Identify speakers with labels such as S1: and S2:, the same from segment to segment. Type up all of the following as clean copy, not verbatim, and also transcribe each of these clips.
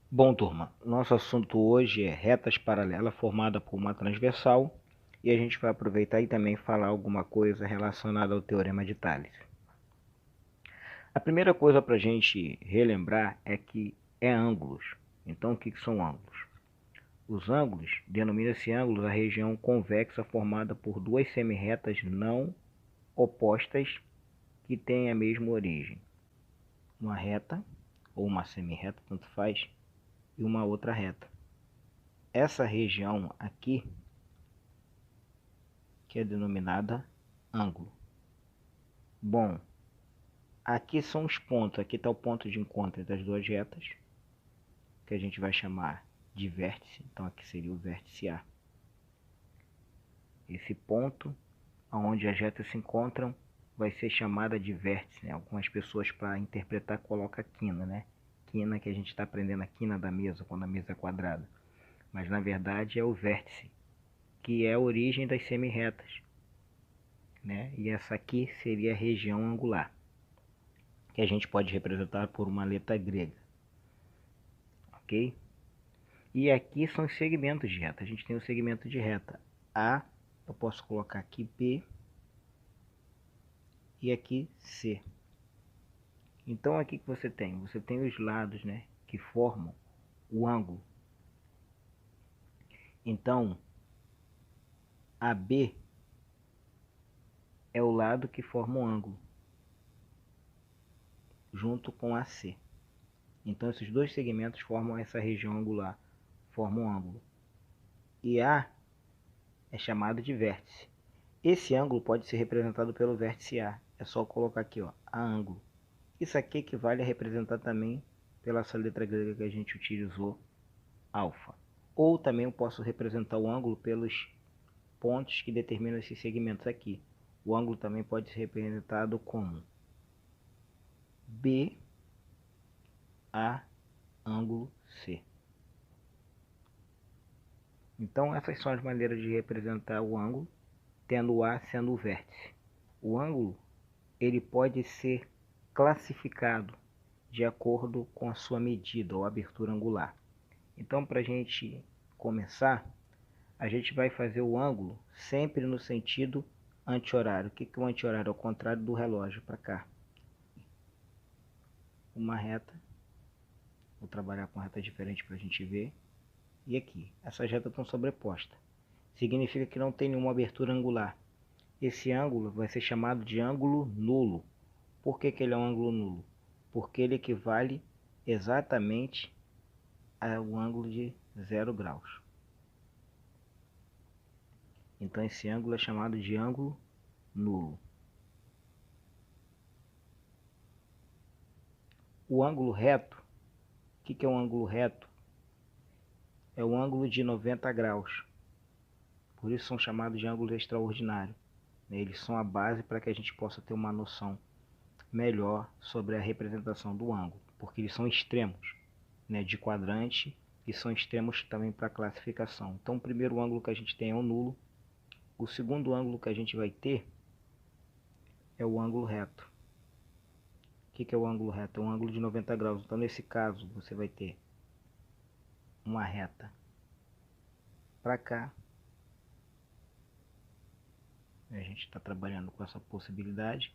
S1: Bom, turma, nosso assunto hoje é retas paralelas formadas por uma transversal e a gente vai aproveitar e também falar alguma coisa relacionada ao Teorema de Tales. A primeira coisa para a gente relembrar é que é ângulos. Então, o que são ângulos? Os ângulos, denomina-se ângulos a região convexa formada por duas semirretas não opostas que têm a mesma origem. Uma reta, ou uma semirreta, tanto faz, e uma outra reta. Essa região aqui, que é denominada ângulo. Bom, aqui são os pontos, aqui está o ponto de encontro das duas retas, que a gente vai chamar de vértice, então aqui seria o vértice A. Esse ponto, onde as retas se encontram, vai ser chamada de vértice, né? Algumas pessoas, para interpretar, colocam quina, né? Quina, que a gente está aprendendo a quina da mesa, quando a mesa é quadrada. Mas na verdade é o vértice, que é a origem das semirretas, né? E essa aqui seria a região angular, que a gente pode representar por uma letra grega, ok? E aqui são os segmentos de reta. A gente tem o segmento de reta A, eu posso colocar aqui B e aqui C. Então aqui que você tem os lados, né, que formam o ângulo. Então AB é o lado que forma o ângulo, junto com AC. Então esses dois segmentos formam essa região angular, formam um ângulo. E A é chamado de vértice. Esse ângulo pode ser representado pelo vértice A. É só colocar aqui, ó, A ângulo. Isso aqui equivale a representar também pela essa letra grega que a gente utilizou, alfa. Ou também eu posso representar o ângulo pelos pontos que determinam esses segmentos aqui. O ângulo também pode ser representado como B, A, ângulo C. Então essas são as maneiras de representar o ângulo, tendo o A sendo o vértice. O ângulo ele pode ser classificado de acordo com a sua medida ou abertura angular. Então, para a gente começar, a gente vai fazer o ângulo sempre no sentido anti-horário. O que é o anti-horário? Ao contrário do relógio, para cá. Uma reta, vou trabalhar com reta diferente para a gente ver. E aqui, essas retas estão sobrepostas. Significa que não tem nenhuma abertura angular. Esse ângulo vai ser chamado de ângulo nulo. Por que ele é um ângulo nulo? Porque ele equivale exatamente ao ângulo de 0 graus. Então esse ângulo é chamado de ângulo nulo. O ângulo reto, o que é um ângulo reto? É um ângulo de 90 graus. Por isso são chamados de ângulos extraordinários. Eles são a base para que a gente possa ter uma noção melhor sobre a representação do ângulo, porque eles são extremos, né, de quadrante, e são extremos também para classificação. Então o primeiro ângulo que a gente tem é o nulo. O segundo ângulo que a gente vai ter é o ângulo reto. O que é o ângulo reto? É um ângulo de 90 graus. Então nesse caso você vai ter uma reta para cá. A gente está trabalhando com essa possibilidade.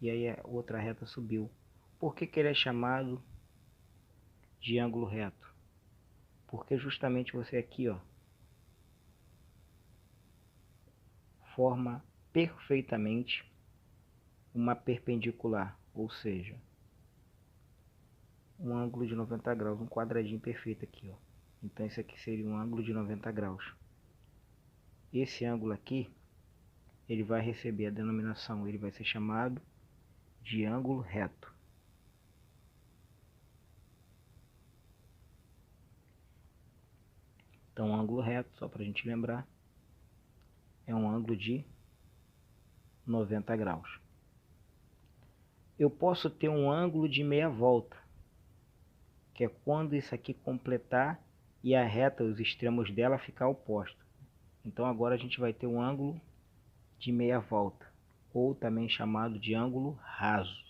S1: E aí a outra reta subiu. Por que ele é chamado de ângulo reto? Porque justamente você aqui, ó, forma perfeitamente uma perpendicular, ou seja, um ângulo de 90 graus, um quadradinho perfeito aqui, ó. Então esse aqui seria um ângulo de 90 graus. Esse ângulo aqui, ele vai receber a denominação, ele vai ser chamado de ângulo reto. Então, um ângulo reto, só para a gente lembrar, é um ângulo de 90 graus. Eu posso ter um ângulo de meia volta, que é quando isso aqui completar e a reta, os extremos dela, ficar oposto. Então agora a gente vai ter um ângulo de meia volta, ou também chamado de ângulo raso.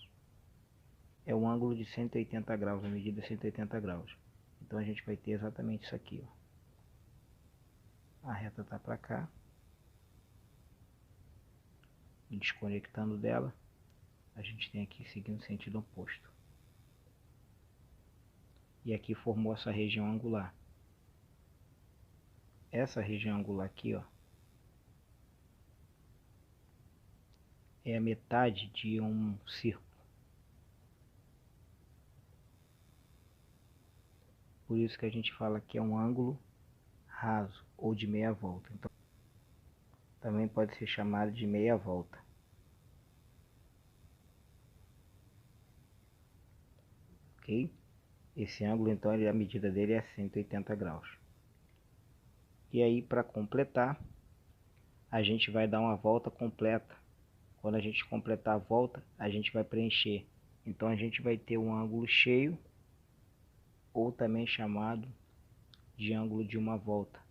S1: é um ângulo de 180 graus, a medida é 180 graus. Então a gente vai ter exatamente isso aqui, ó. A reta está para cá, desconectando dela, a gente tem aqui seguindo sentido oposto. E aqui formou essa região angular. Essa região angular aqui, ó, é a metade de um círculo. Por isso que a gente fala que é um ângulo raso ou de meia volta. Então, também pode ser chamado de meia volta. Ok? Esse ângulo, então, a medida dele é 180 graus. E aí, para completar, a gente vai dar uma volta completa. Quando a gente completar a volta, a gente vai preencher. Então, a gente vai ter um ângulo cheio, ou também chamado de ângulo de uma volta.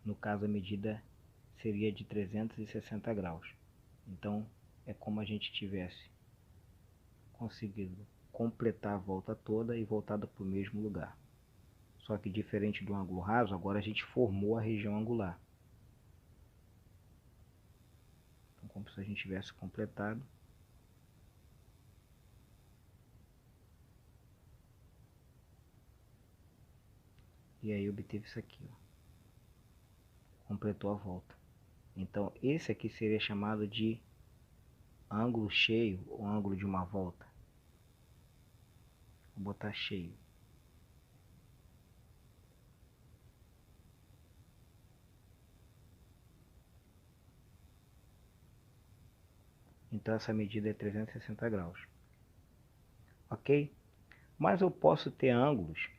S1: No caso, a medida seria de 360 graus. Então, é como a gente tivesse conseguido completar a volta toda e voltada para o mesmo lugar. Só que diferente do ângulo raso, agora a gente formou a região angular. Então, como se a gente tivesse completado. E aí obteve isso aqui, ó. Completou a volta. Então, esse aqui seria chamado de ângulo cheio ou ângulo de uma volta. Vou botar cheio. Então essa medida é 360 graus. Ok? Mas eu posso ter ângulos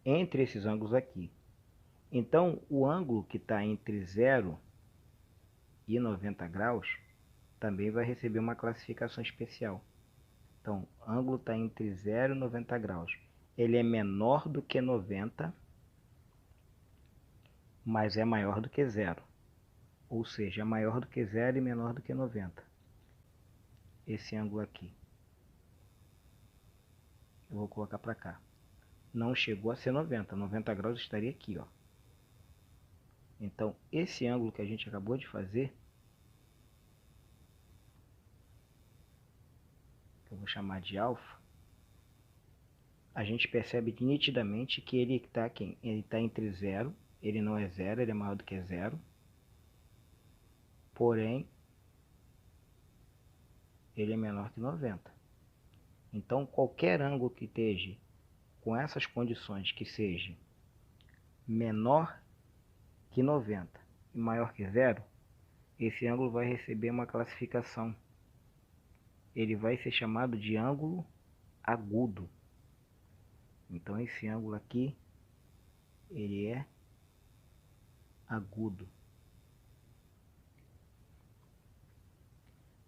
S1: entre esses ângulos aqui. Então o ângulo que está entre 0 e 90 graus também vai receber uma classificação especial. Então, o ângulo está entre 0 e 90 graus. Ele é menor do que 90, mas é maior do que 0. Ou seja, é maior do que 0 e menor do que 90. Esse ângulo aqui. Eu vou colocar para cá. Não chegou a ser 90. 90 graus estaria aqui, ó. Então, esse ângulo que a gente acabou de fazer, que eu vou chamar de alfa, a gente percebe nitidamente que ele está aqui. Ele está entre 0, ele não é 0, ele é maior do que 0. Porém, ele é menor que 90. Então, qualquer ângulo que esteja com essas condições, que seja menor que 90 e maior que 0, esse ângulo vai receber uma classificação. Ele vai ser chamado de ângulo agudo. Então, esse ângulo aqui, ele é agudo.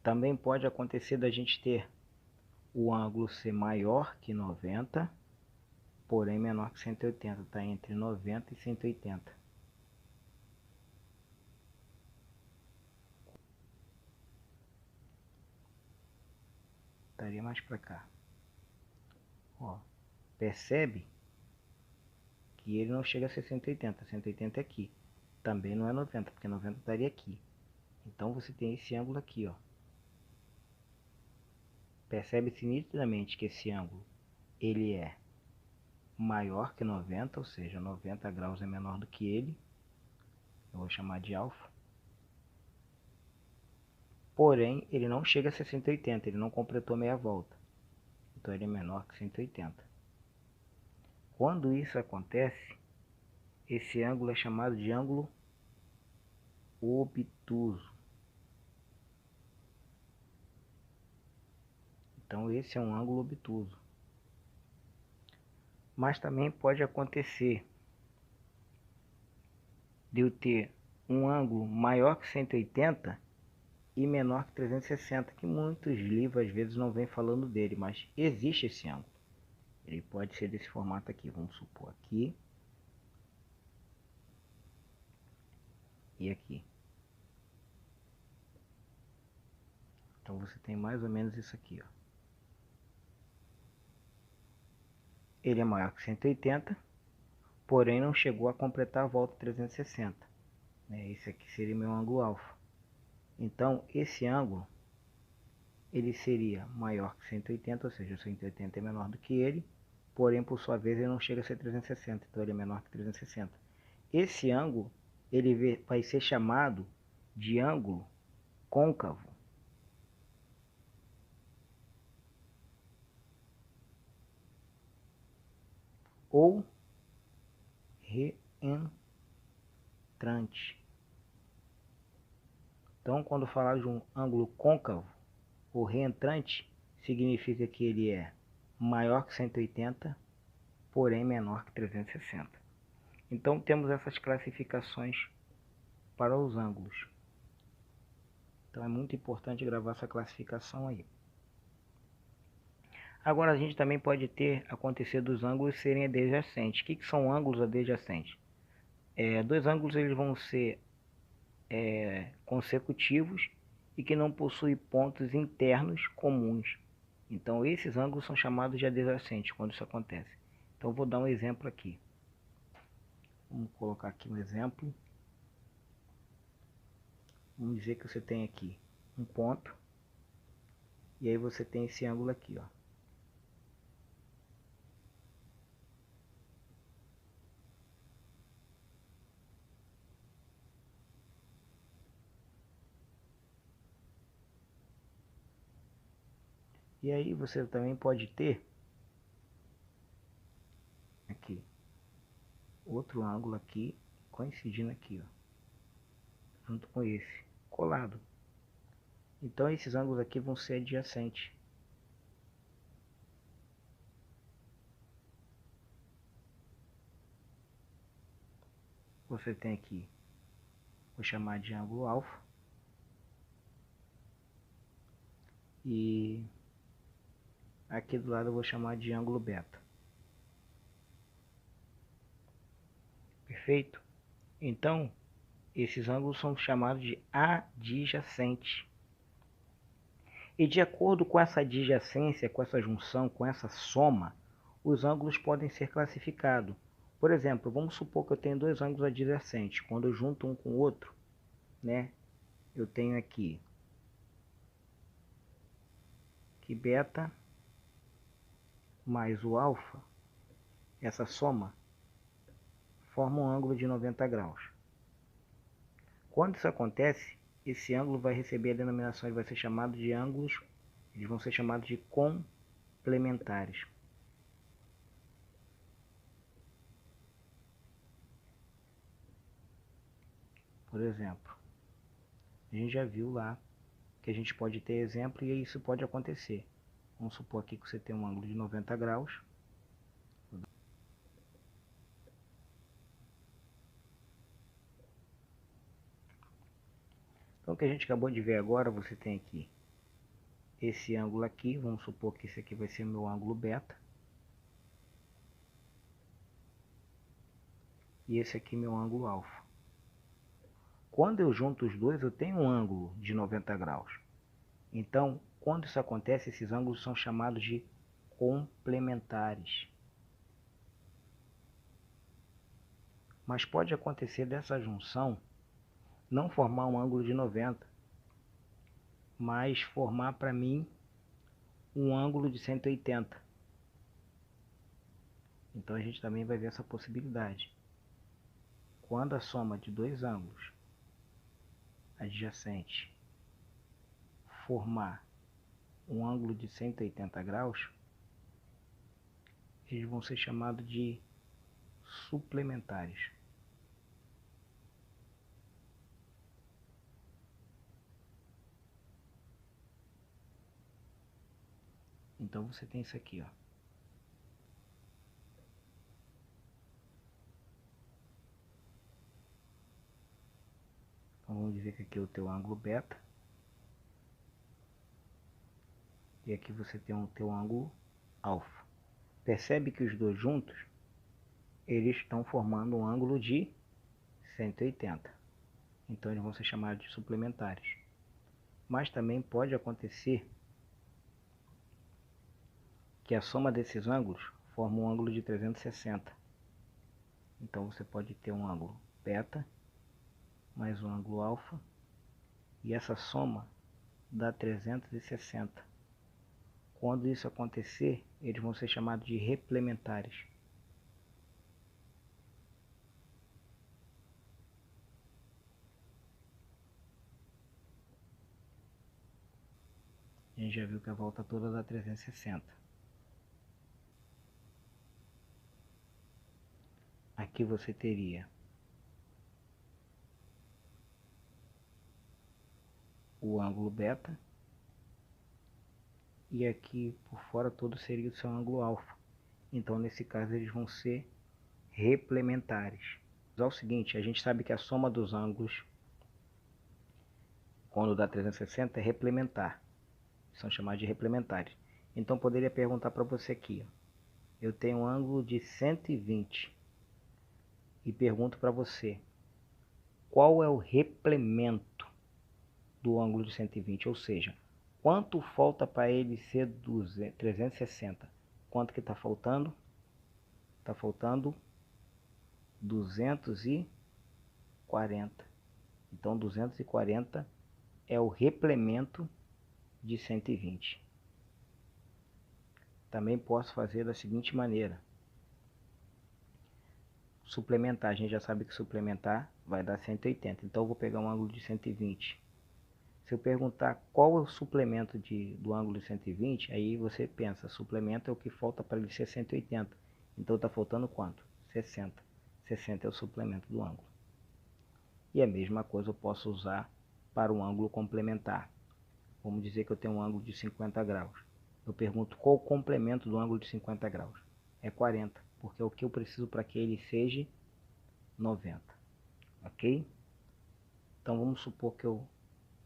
S1: Também pode acontecer da gente ter o ângulo ser maior que 90, porém menor que 180. Está entre 90 e 180. Estaria mais para cá. Ó, percebe que ele não chega a ser 180. 180 é aqui. Também não é 90, porque 90 estaria aqui. Então você tem esse ângulo aqui, ó. Percebe-se nitidamente que esse ângulo ele é maior que 90, ou seja, 90 graus é menor do que ele. Eu vou chamar de alfa. Porém, ele não chega a ser 180, ele não completou meia volta. Então ele é menor que 180. Quando isso acontece, esse ângulo é chamado de ângulo obtuso. Então esse é um ângulo obtuso. Mas também pode acontecer de eu ter um ângulo maior que 180 e menor que 360, que muitos livros às vezes não vêm falando dele, mas existe esse ângulo. Ele pode ser desse formato aqui, vamos supor aqui e aqui. Então você tem mais ou menos isso aqui, ó. ele é maior que 180, porém não chegou a completar a volta 360. Esse aqui seria meu ângulo alfa. Então, esse ângulo, ele seria maior que 180, ou seja, 180 é menor do que ele, porém, por sua vez, ele não chega a ser 360, então ele é menor que 360. Esse ângulo, ele vai ser chamado de ângulo côncavo. Ou reentrante. Então, quando falar de um ângulo côncavo ou reentrante, significa que ele é maior que 180, porém menor que 360. Então, temos essas classificações para os ângulos. Então, é muito importante gravar essa classificação aí. Agora, a gente também pode ter acontecer dos ângulos serem adjacentes. O que são ângulos adjacentes? Dois ângulos eles vão ser consecutivos e que não possuem pontos internos comuns. Então, esses ângulos são chamados de adjacentes quando isso acontece. Então, vou dar um exemplo aqui. Vamos colocar aqui um exemplo. Vamos dizer que você tem aqui um ponto e aí você tem esse ângulo aqui, ó. E aí você também pode ter aqui outro ângulo aqui coincidindo aqui, ó, junto com esse, colado. Então esses ângulos aqui vão ser adjacentes. Você tem aqui, vou chamar de ângulo alfa. E aqui do lado eu vou chamar de ângulo beta. Perfeito? Então, esses ângulos são chamados de adjacentes. E de acordo com essa adjacência, com essa junção, com essa soma, os ângulos podem ser classificados. Por exemplo, vamos supor que eu tenho dois ângulos adjacentes. Quando eu junto um com o outro, né, eu tenho aqui que beta mais o alfa, essa soma, forma um ângulo de 90 graus. Quando isso acontece, esse ângulo vai receber a denominação, ele vai ser chamado de ângulos, eles vão ser chamados de complementares. Por exemplo, a gente já viu lá que a gente pode ter exemplo e isso pode acontecer. Vamos supor aqui que você tem um ângulo de 90 graus. Então, o que a gente acabou de ver agora, você tem aqui esse ângulo aqui. Vamos supor que esse aqui vai ser meu ângulo beta. E esse aqui meu ângulo alfa. Quando eu junto os dois, eu tenho um ângulo de 90 graus. Então, quando isso acontece, esses ângulos são chamados de complementares. Mas pode acontecer dessa junção não formar um ângulo de 90, mas formar para mim um ângulo de 180. Então a gente também vai ver essa possibilidade. Quando a soma de dois ângulos adjacentes formar um ângulo de 180 graus, eles vão ser chamados de suplementares. Então você tem isso aqui, ó. Então vamos dizer que aqui é o teu ângulo beta. E aqui você tem o teu ângulo alfa. Percebe que os dois juntos, eles estão formando um ângulo de 180. Então eles vão ser chamados de suplementares. Mas também pode acontecer que a soma desses ângulos forma um ângulo de 360. Então você pode ter um ângulo beta mais um ângulo alfa, e essa soma dá 360. Quando isso acontecer, eles vão ser chamados de replementares. A gente já viu que a volta toda dá 360. Aqui você teria o ângulo beta, e aqui por fora todo seria o seu ângulo alfa. Então nesse caso eles vão ser replementares. É o seguinte, a gente sabe que a soma dos ângulos quando dá 360 é replementar. São chamados de replementares. Então poderia perguntar para você aqui, ó. Eu tenho um ângulo de 120 e pergunto para você, qual é o replemento do ângulo de 120? Ou seja, quanto falta para ele ser 360? Quanto que está faltando? Está faltando 240. Então 240 é o replemento de 120. Também posso fazer da seguinte maneira. Suplementar, a gente já sabe que suplementar vai dar 180. Então eu vou pegar um ângulo de 120. Se eu perguntar qual é o suplemento do ângulo de 120, aí você pensa, suplemento é o que falta para ele ser 180. Então está faltando quanto? 60. 60 é o suplemento do ângulo. E a mesma coisa eu posso usar para um ângulo complementar. Vamos dizer que eu tenho um ângulo de 50 graus. Eu pergunto qual o complemento do ângulo de 50 graus. É 40, porque é o que eu preciso para que ele seja 90. Ok? Então vamos supor que eu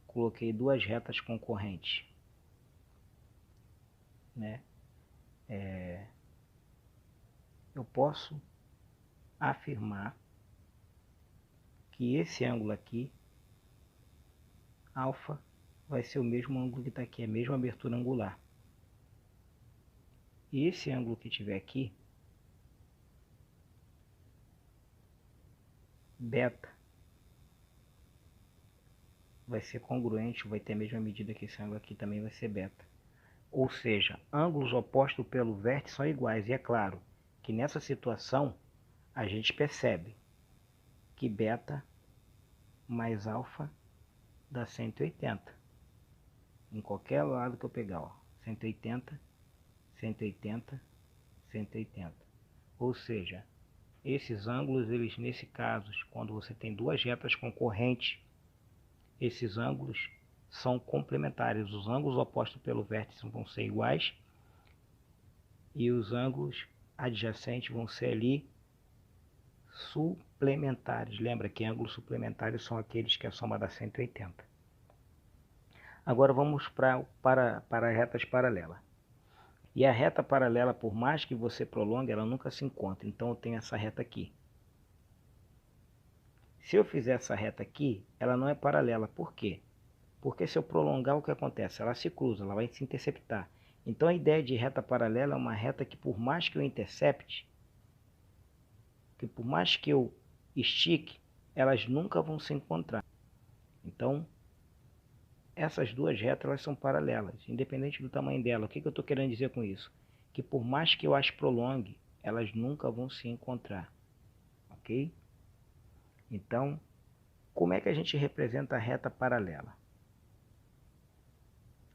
S1: coloquei duas retas concorrentes, né? Eu posso afirmar que esse ângulo aqui, alfa, vai ser o mesmo ângulo que está aqui, a mesma abertura angular. E esse ângulo que tiver aqui, beta, vai ser congruente, vai ter a mesma medida que esse ângulo aqui, também vai ser beta. Ou seja, ângulos opostos pelo vértice são iguais. E é claro que nessa situação a gente percebe que beta mais alfa dá 180. Em qualquer lado que eu pegar, ó, 180, 180, 180. Ou seja, esses ângulos, eles nesse caso, quando você tem duas retas concorrentes, esses ângulos são complementares. Os ângulos opostos pelo vértice vão ser iguais e os ângulos adjacentes vão ser ali suplementares. Lembra que ângulos suplementares são aqueles que a soma dá 180. Agora vamos para retas paralelas. E a reta paralela, por mais que você prolongue, ela nunca se encontra. Então eu tenho essa reta aqui. Se eu fizer essa reta aqui, ela não é paralela. Por quê? Porque se eu prolongar, o que acontece? Ela se cruza, ela vai se interceptar. Então a ideia de reta paralela é uma reta que por mais que eu intercepte, que por mais que eu estique, elas nunca vão se encontrar. Então, essas duas retas elas são paralelas, independente do tamanho dela. O que eu estou querendo dizer com isso? Que por mais que eu as prolongue, elas nunca vão se encontrar. Ok? Então, como é que a gente representa a reta paralela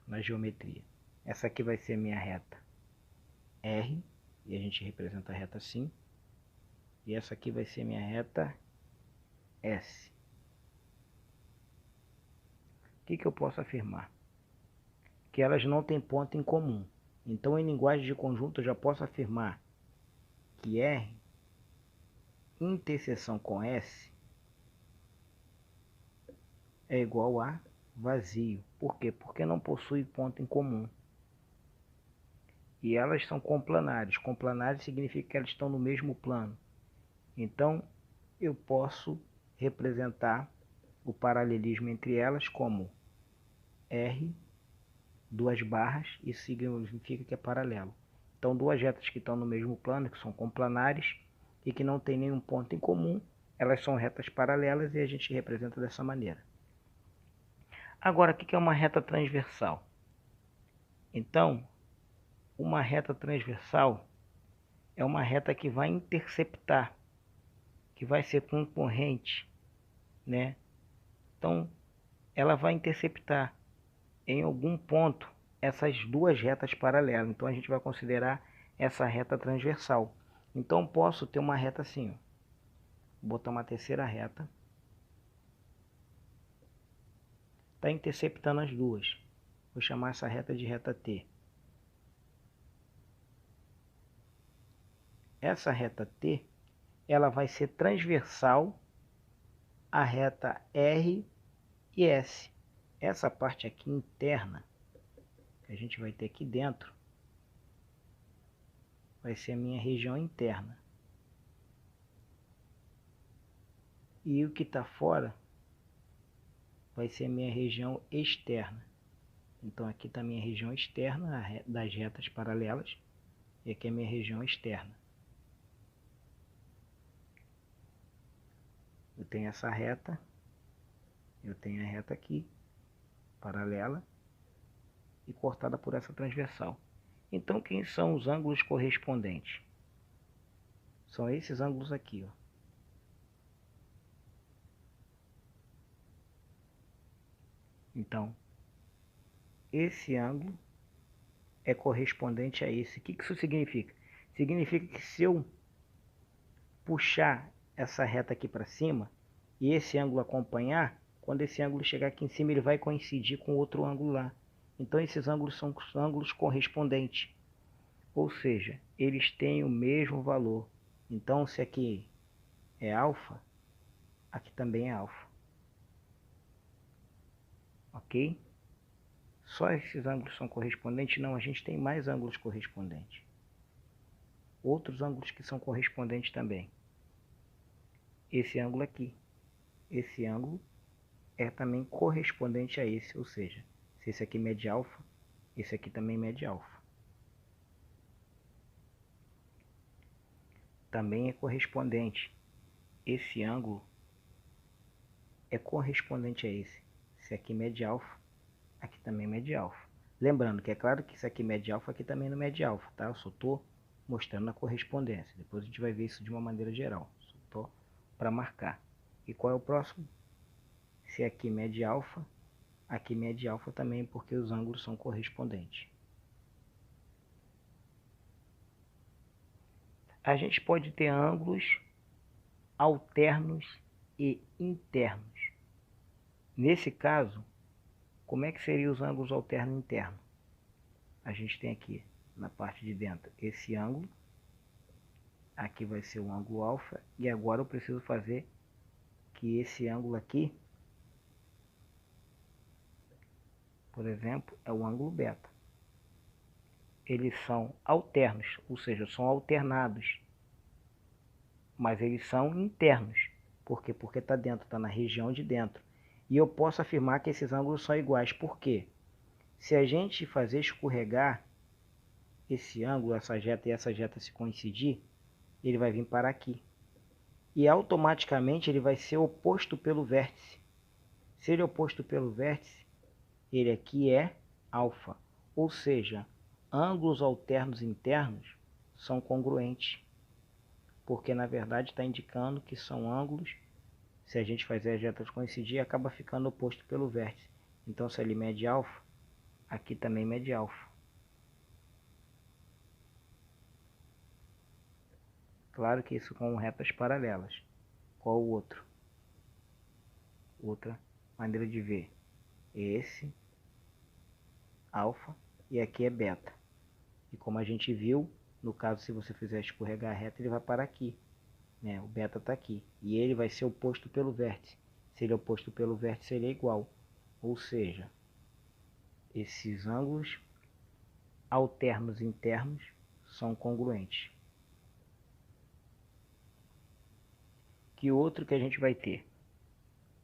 S1: na geometria? Essa aqui vai ser minha reta R, e a gente representa a reta assim. E essa aqui vai ser minha reta S. O que eu posso afirmar? Que elas não têm ponto em comum. Então, em linguagem de conjunto, eu já posso afirmar que R interseção com S é igual a vazio. Por quê? Porque não possui ponto em comum. E elas são complanares. Complanares significa que elas estão no mesmo plano. Então, eu posso representar o paralelismo entre elas como R, duas barras, e significa que é paralelo. Então, Então, duas retas que estão no mesmo plano, que são complanares e que não tem nenhum ponto em comum, elas são retas paralelas e a gente representa dessa maneira. Agora, o que é uma reta transversal? Então, uma reta transversal é uma reta que vai interceptar, que vai ser concorrente, né? Então, ela vai interceptar em algum ponto essas duas retas paralelas. Então, a gente vai considerar essa reta transversal. Então, posso ter uma reta assim, ó. Vou botar uma terceira reta. Está interceptando as duas. Vou chamar essa reta de reta T. Essa reta T, ela vai ser transversal à reta R e S. Essa parte aqui interna, que a gente vai ter aqui dentro, vai ser a minha região interna. E o que está fora vai ser a minha região externa. Então aqui está a minha região externa das retas paralelas. E aqui é a minha região externa. Eu tenho essa reta. Eu tenho a reta aqui, paralela, e cortada por essa transversal. Então quem são os ângulos correspondentes? São esses ângulos aqui, ó. Então, esse ângulo é correspondente a esse. O que isso significa? Significa que se eu puxar essa reta aqui para cima e esse ângulo acompanhar, quando esse ângulo chegar aqui em cima, ele vai coincidir com outro ângulo lá. Então, esses ângulos são ângulos correspondentes. Ou seja, eles têm o mesmo valor. Então, se aqui é alfa, aqui também é alfa. Ok? Só esses ângulos são correspondentes? Não, a gente tem mais ângulos correspondentes. Outros ângulos que são correspondentes também. Esse ângulo aqui. Esse ângulo é também correspondente a esse, ou seja, se esse aqui mede alfa, esse aqui também mede alfa. Também é correspondente. Esse ângulo é correspondente a esse. Se aqui mede alfa, aqui também mede alfa. Lembrando que é claro que isso aqui mede alfa, aqui também não mede alfa, tá? Eu só estou mostrando a correspondência. Depois a gente vai ver isso de uma maneira geral. Só estou para marcar. E qual é o próximo? Se aqui mede alfa, aqui mede alfa também, porque os ângulos são correspondentes. A gente pode ter ângulos alternos e internos. Nesse caso, como é que seriam os ângulos alterno e interno? A gente tem aqui na parte de dentro esse ângulo, aqui vai ser o ângulo alfa, e agora eu preciso fazer que esse ângulo aqui, por exemplo, é o ângulo beta. Eles são alternos, ou seja, são alternados, mas eles são internos. Por quê? Porque está dentro, está na região de dentro. E eu posso afirmar que esses ângulos são iguais. Por quê? Se a gente fazer escorregar esse ângulo, essa reta e essa reta se coincidir, ele vai vir para aqui. E automaticamente ele vai ser oposto pelo vértice. Se ele é oposto pelo vértice, ele aqui é alfa. Ou seja, ângulos alternos internos são congruentes. Porque na verdade está indicando que são ângulos, se a gente fazer as retas coincidir, acaba ficando oposto pelo vértice. Então se ele mede alfa, aqui também mede alfa. Claro que isso com retas paralelas. Qual o outro? Outra maneira de ver. Esse, alfa, e aqui é beta. E como a gente viu, no caso se você fizer escorregar a reta, ele vai parar aqui. Né? O beta está aqui. E ele vai ser oposto pelo vértice. Se ele é oposto pelo vértice, ele é igual. Ou seja, esses ângulos alternos internos são congruentes. Que outro que a gente vai ter?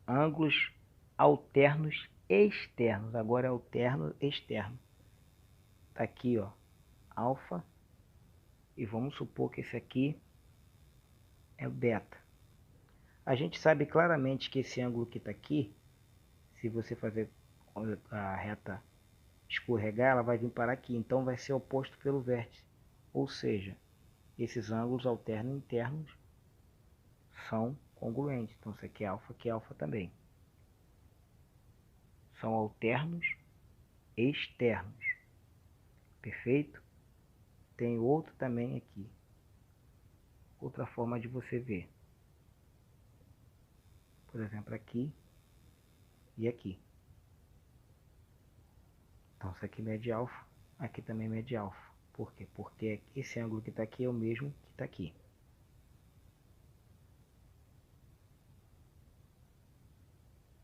S1: Ângulos alternos externos. Agora é alterno externo. Tá aqui, ó, alfa E vamos supor que esse aqui é o beta. A gente sabe claramente que esse ângulo que está aqui, se você fazer a reta escorregar, ela vai vir para aqui. Então vai ser oposto pelo vértice. Ou seja, esses ângulos alternos internos são congruentes. Então isso aqui é alfa também. São alternos externos. Perfeito? Tem outro também aqui. Outra forma de você ver. Por exemplo, aqui e aqui. Então isso aqui mede alfa, aqui também mede alfa. Por quê? Porque esse ângulo que está aqui é o mesmo que está aqui.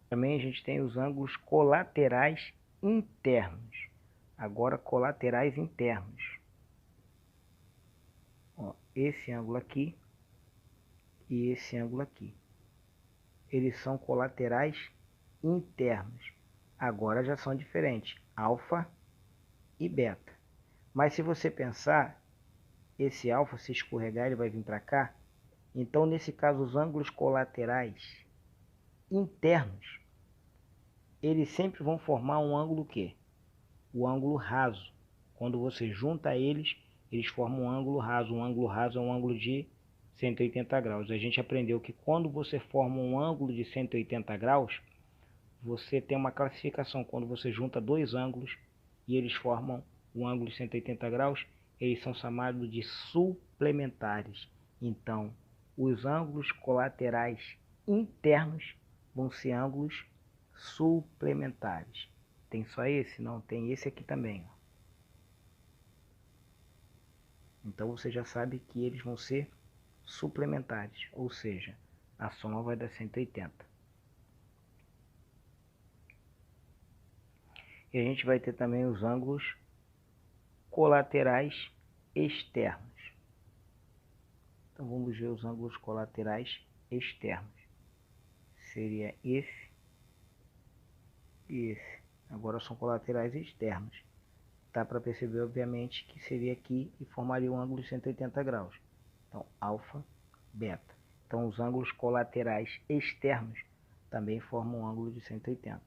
S1: Também a gente tem os ângulos colaterais internos. Agora, colaterais internos. Ó, esse ângulo aqui e esse ângulo aqui. Eles são colaterais internos. Agora já são diferentes, alfa e beta. Mas se você pensar, esse alfa, se escorregar, ele vai vir para cá. Então, nesse caso, os ângulos colaterais internos, eles sempre vão formar um ângulo quê? O ângulo raso. Quando você junta eles, eles formam um ângulo raso. Um ângulo raso é um ângulo de 180 graus. A gente aprendeu que quando você forma um ângulo de 180 graus, você tem uma classificação. Quando você junta dois ângulos e eles formam um ângulo de 180 graus, eles são chamados de suplementares. Então, os ângulos colaterais internos vão ser ângulos suplementares. Tem só esse? Não, tem esse aqui também. Então você já sabe que eles vão ser suplementares, ou seja, a soma vai dar 180. E a gente vai ter também os ângulos colaterais externos. Então vamos ver os ângulos colaterais externos. Seria esse e esse. Agora são colaterais externos. Dá para perceber, obviamente, que seria aqui e formaria um ângulo de 180 graus. Então, alfa, beta. Então, os ângulos colaterais externos também formam um ângulo de 180.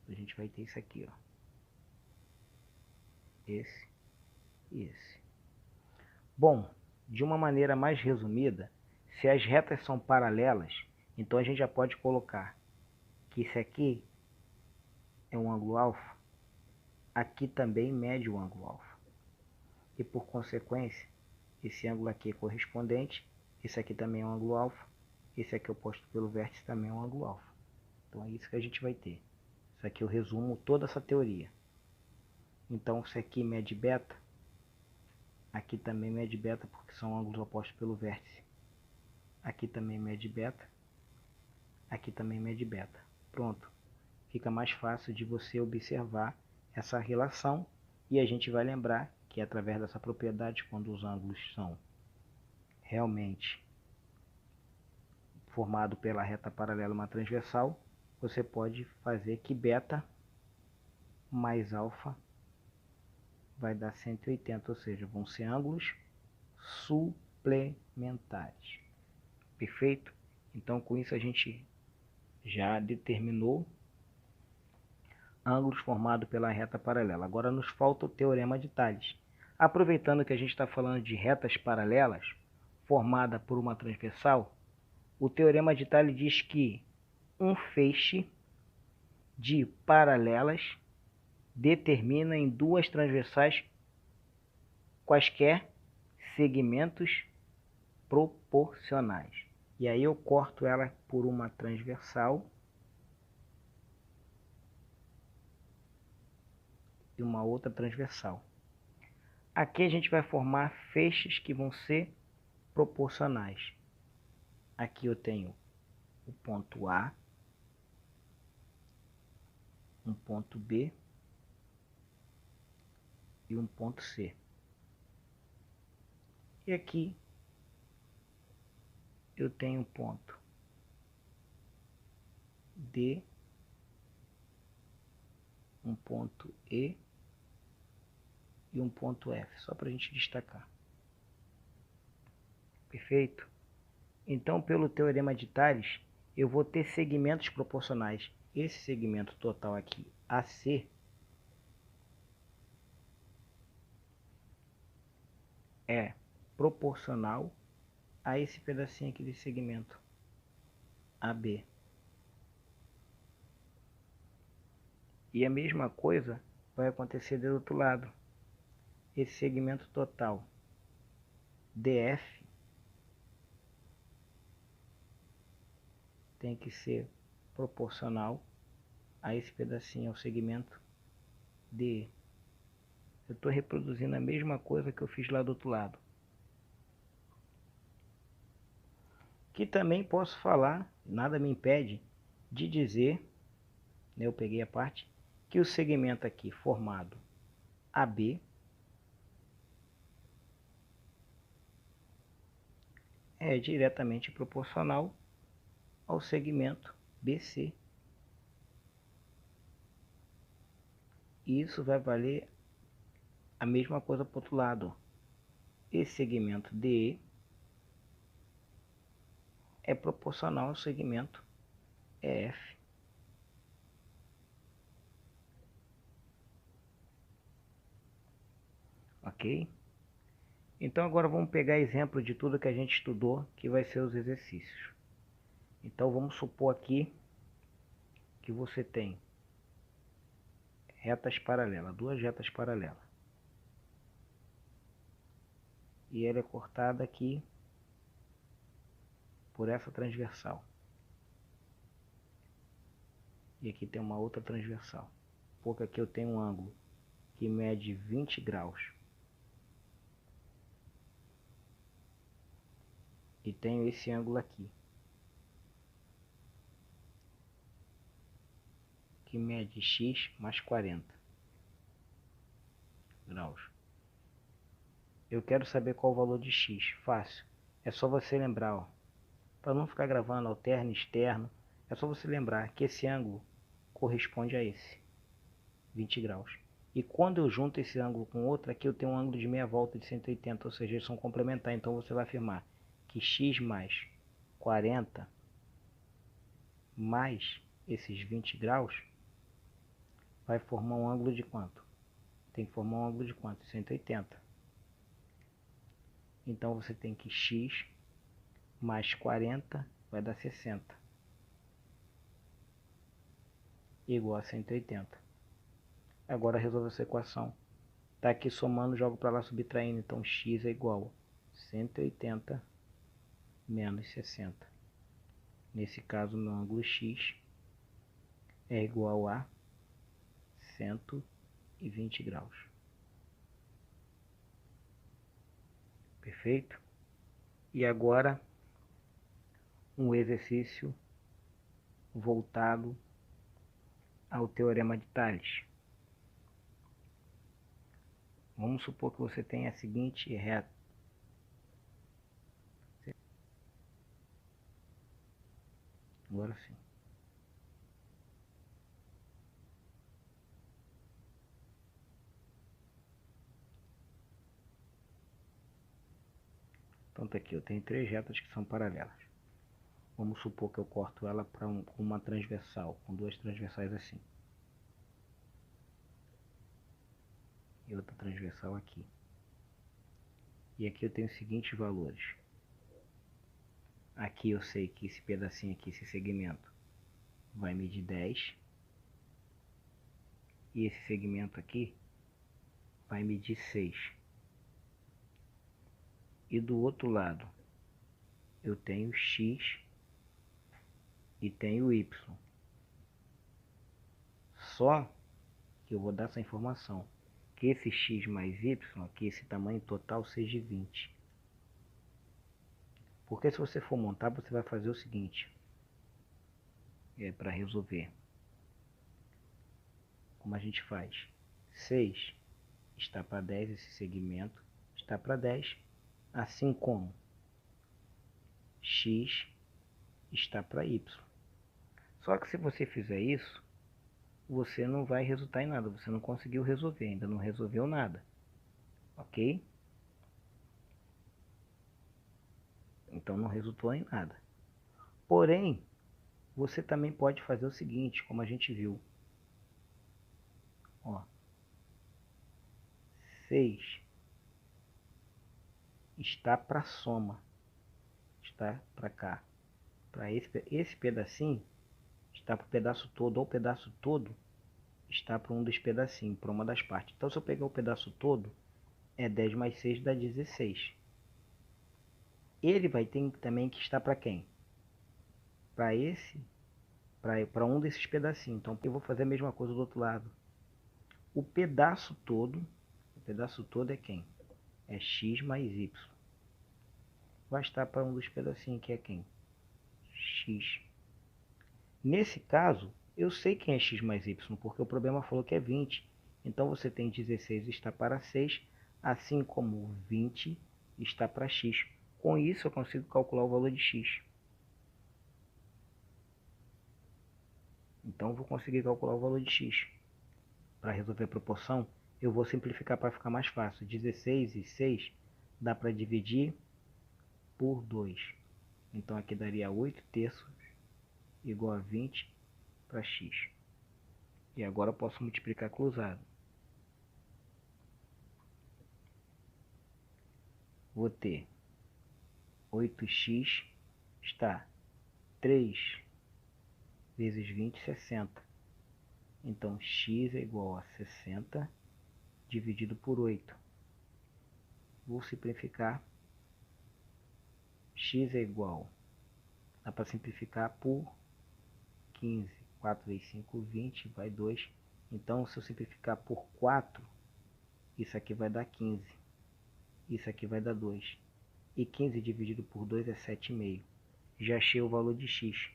S1: A gente vai ter isso aqui, ó. Esse e esse. Bom, de uma maneira mais resumida, se as retas são paralelas, então a gente já pode colocar que esse aqui é um ângulo alfa, aqui também mede o ângulo alfa. E por consequência, esse ângulo aqui é correspondente, esse aqui também é um ângulo alfa, esse aqui oposto pelo vértice também é um ângulo alfa. Então é isso que a gente vai ter. Isso aqui eu resumo toda essa teoria. Então isso aqui mede beta, aqui também mede beta porque são ângulos opostos pelo vértice. Aqui também mede beta, aqui também mede beta. Pronto. Fica mais fácil de você observar essa relação e a gente vai lembrar que através dessa propriedade, quando os ângulos são realmente formados pela reta paralela a uma transversal, você pode fazer que beta mais alfa vai dar 180, ou seja, vão ser ângulos suplementares. Perfeito? Então com isso a gente já determinou ângulos formados pela reta paralela. Agora nos falta o teorema de Thales. Aproveitando que a gente está falando de retas paralelas formada por uma transversal, o teorema de Thales diz que um feixe de paralelas determina em duas transversais quaisquer segmentos proporcionais. E aí eu corto ela por uma transversal e uma outra transversal. Aqui a gente vai formar feixes que vão ser proporcionais. Aqui eu tenho o ponto A, um ponto B e um ponto C. E aqui eu tenho um ponto D, um ponto E e um ponto F, só para a gente destacar. Perfeito? Então, pelo teorema de Tales, eu vou ter segmentos proporcionais. Esse segmento total aqui, AC, é proporcional a esse pedacinho aqui de segmento, AB. E a mesma coisa vai acontecer do outro lado. Esse segmento total, DF, tem que ser proporcional a esse pedacinho, ao segmento DE. Eu estou reproduzindo a mesma coisa que eu fiz lá do outro lado. Que também posso falar, nada me impede de dizer, né, eu peguei a parte, que o segmento aqui formado AB é diretamente proporcional ao segmento BC. E isso vai valer a mesma coisa para o outro lado. Esse segmento DE é proporcional ao segmento EF. Ok? Então agora vamos pegar exemplo de tudo que a gente estudou, que vai ser os exercícios. Então vamos supor aqui que você tem retas paralelas, duas retas paralelas. E ela é cortada aqui por essa transversal. E aqui tem uma outra transversal. Porque aqui eu tenho um ângulo que mede 20 graus. E tenho esse ângulo aqui, que mede x mais 40 graus. Eu quero saber qual o valor de x. Fácil. É só você lembrar, ó, para não ficar gravando alterno e externo, é só você lembrar que esse ângulo corresponde a esse, 20 graus. E quando eu junto esse ângulo com outro, aqui eu tenho um ângulo de meia volta de 180, ou seja, eles são complementares. Então você vai afirmar que x mais 40 mais esses 20 graus vai formar um ângulo de quanto? Tem que formar um ângulo de quanto? 180. Então você tem que x mais 40 vai dar 60. Igual a 180. Agora resolve essa equação. Tá aqui somando, jogo para lá subtraindo. Então x é igual a 180 menos 60. Nesse caso, meu ângulo x é igual a 120 graus. Perfeito? E agora, um exercício voltado ao teorema de Tales. Vamos supor que você tenha a seguinte reta. Agora sim. Então tá aqui, eu tenho três retas que são paralelas. Vamos supor que eu corto ela para uma transversal, com duas transversais assim. E outra transversal aqui. E aqui eu tenho os seguintes valores. Aqui eu sei que esse pedacinho aqui, esse segmento, vai medir 10. E esse segmento aqui vai medir 6. E do outro lado eu tenho x e tenho y. Só que eu vou dar essa informação, que esse x mais y, aqui esse tamanho total seja 20. Porque se você for montar, você vai fazer o seguinte, para resolver. Como a gente faz? 6 está para 10, esse segmento está para 10, assim como x está para y. Só que se você fizer isso, você não vai resultar em nada, você não conseguiu resolver, ainda não resolveu nada, ok? Então não resultou em nada. Porém, você também pode fazer o seguinte, como a gente viu. Ó, 6 está para soma, está para cá. Para esse pedacinho, está para o pedaço todo, ou o pedaço todo está para um dos pedacinhos, para uma das partes. Então, se eu pegar o pedaço todo, é 10 mais 6 dá 16. Ele vai ter também que estar para quem? Para esse, para um desses pedacinhos. Então, eu vou fazer a mesma coisa do outro lado. O pedaço todo é quem? É x mais y. Vai estar para um dos pedacinhos, que é quem? X. Nesse caso, eu sei quem é x mais y, porque o problema falou que é 20. Então você tem 16 está para 6, assim como 20 está para x. Com isso eu consigo calcular o valor de x. Então eu vou conseguir calcular o valor de x. Para resolver a proporção, eu vou simplificar para ficar mais fácil. 16 e 6 dá para dividir por 2. Então aqui daria 8 terços igual a 20 para x. E agora eu posso multiplicar cruzado. Vou ter 8x está 3 vezes 20, 60. Então x é igual a 60 dividido por 8. Vou simplificar. X é igual, dá para simplificar por 15. 4 vezes 5, 20, vai 2. Então, se eu simplificar por 4, isso aqui vai dar 15. Isso aqui vai dar 2. E 15 dividido por 2 é 7,5. Já achei o valor de x.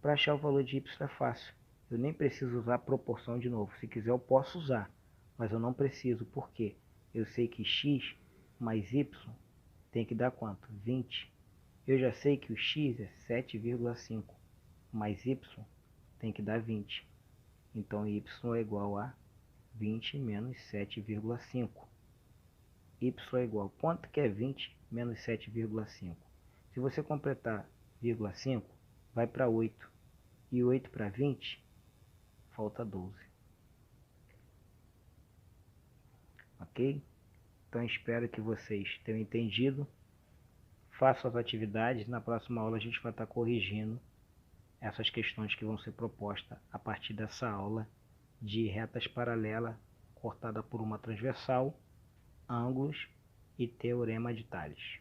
S1: Para achar o valor de y é fácil. Eu nem preciso usar a proporção de novo. Se quiser eu posso usar, mas eu não preciso. Por quê? Eu sei que x mais y tem que dar quanto? 20. Eu já sei que o x é 7,5, mais y tem que dar 20. Então y é igual a 20 menos 7,5. Y é igual, quanto que é 20 menos 7,5? Se você completar vírgula 5, vai para 8. E 8 para 20, falta 12. Ok? Então espero que vocês tenham entendido. Façam as atividades. Na próxima aula a gente vai estar corrigindo essas questões que vão ser propostas a partir dessa aula de retas paralelas cortada por uma transversal, ângulos e teorema de Tales.